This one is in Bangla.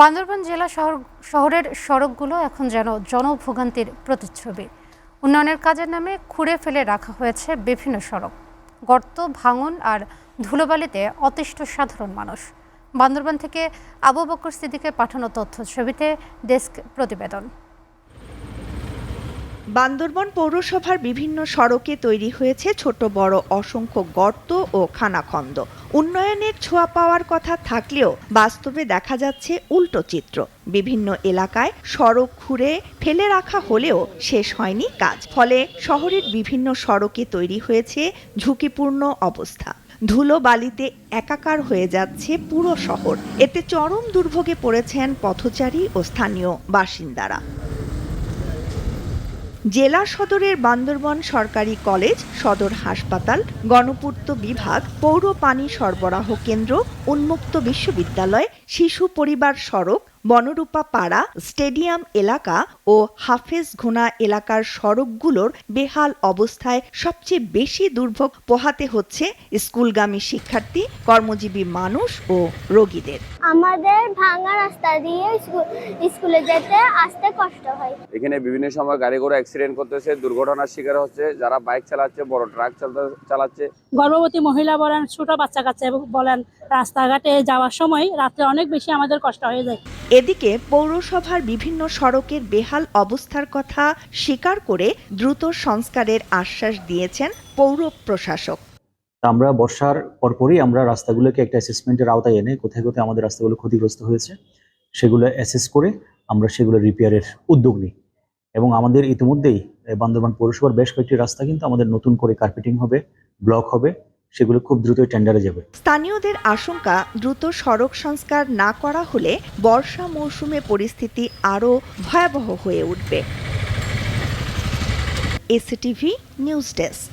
বান্দরবান জেলা শহরের সড়কগুলো এখন যেন জনভোগান্তির প্রতিচ্ছবি। উন্নয়নের কাজের নামে খুঁড়ে ফেলে রাখা হয়েছে বিভিন্ন সড়ক। গর্ত, ভাঙন আর ধুলোবালিতে অতিষ্ঠ সাধারণ মানুষ। বান্দরবান থেকে আবু বকর সিদ্দিকের পাঠানো তথ্য ছবিতে ডেস্ক প্রতিবেদন। বান্দরবান পৌরসভার বিভিন্ন সড়কে তৈরি হয়েছে ছোট বড় অসংখ্য গর্ত ও খানাখন্দ। উন্নয়নের ছোঁয়া পাওয়ার কথা থাকলেও বাস্তবে দেখা যাচ্ছে উল্টো চিত্র। বিভিন্ন এলাকায় সড়ক খুঁড়ে ফেলে রাখা হলেও শেষ হয়নি কাজ। ফলে শহরের বিভিন্ন সড়কে তৈরি হয়েছে ঝুঁকিপূর্ণ অবস্থা। ধুলো বালিতে একাকার হয়ে যাচ্ছে পুরো শহর। এতে চরম দুর্ভোগে পড়েছেন পথচারী ও স্থানীয় বাসিন্দারা। জেলা সদরের বান্দরবান সরকারি কলেজ, সদর হাসপাতাল, গণপূর্ত বিভাগ, পৌর পানি সরবরাহ কেন্দ্র, উন্মুক্ত বিশ্ববিদ্যালয়, শিশু পরিবার সড়ক, বনরূপা পাড়া, স্টেডিয়াম এলাকা ও হাফেজ ঘোনা এলাকার সড়কগুলোর বেহাল অবস্থায় সবচেয়ে বেশি দুর্ভোগ পোহাতে হচ্ছে স্কুলগামী শিক্ষার্থী, কর্মজীবী মানুষ ও রোগীদের। আমাদের ভাঙা রাস্তা দিয়ে স্কুলে যেতে আসতে কষ্ট হয়। এখানে বিভিন্ন সময় গাড়ি ঘোড়া অ্যাক্সিডেন্ট করতেছে, দুর্ঘটনার শিকার হচ্ছে, যারা বাইক চালাচ্ছে, বড় ট্রাক চালাচ্ছে। গর্ভবতী মহিলা বলেন, ছোট বাচ্চা কাচ্চা বলেন, রাস্তাঘাটে যাওয়ার সময় রাত্রে অনেক বেশি আমাদের কষ্ট হয়ে যায়। এদিকে পৌরসভার বিভিন্ন সড়কের বেহাল অবস্থার কথা স্বীকার করে দ্রুত সংস্কারের আশ্বাস দিয়েছেন পৌর প্রশাসক। আমরা বর্ষার পরপরই আমরা রাস্তাগুলোকে একটা অ্যাসেসমেন্টের আওতায় এনে কোথায় কোথায় আমাদের রাস্তাগুলো ক্ষতিগ্রস্ত হয়েছে সেগুলো অ্যাসেস করে আমরা সেগুলো রিপেয়ারের উদ্যোগ নিই। এবং আমাদের ইতিমধ্যেই বান্দরবান পৌরসভার বেশ কয়েকটি রাস্তা কিন্তু আমাদের নতুন করে কার্পেটিং হবে, ব্লক হবে, সেগুলো খুব দ্রুতই টেন্ডারে যাবে। স্থানীয়দের আশঙ্কা, দ্রুত সড়ক সংস্কার না করা হলে বর্ষা মৌসুমে পরিস্থিতি আরও ভয়াবহ হয়ে উঠবে। STV news desk.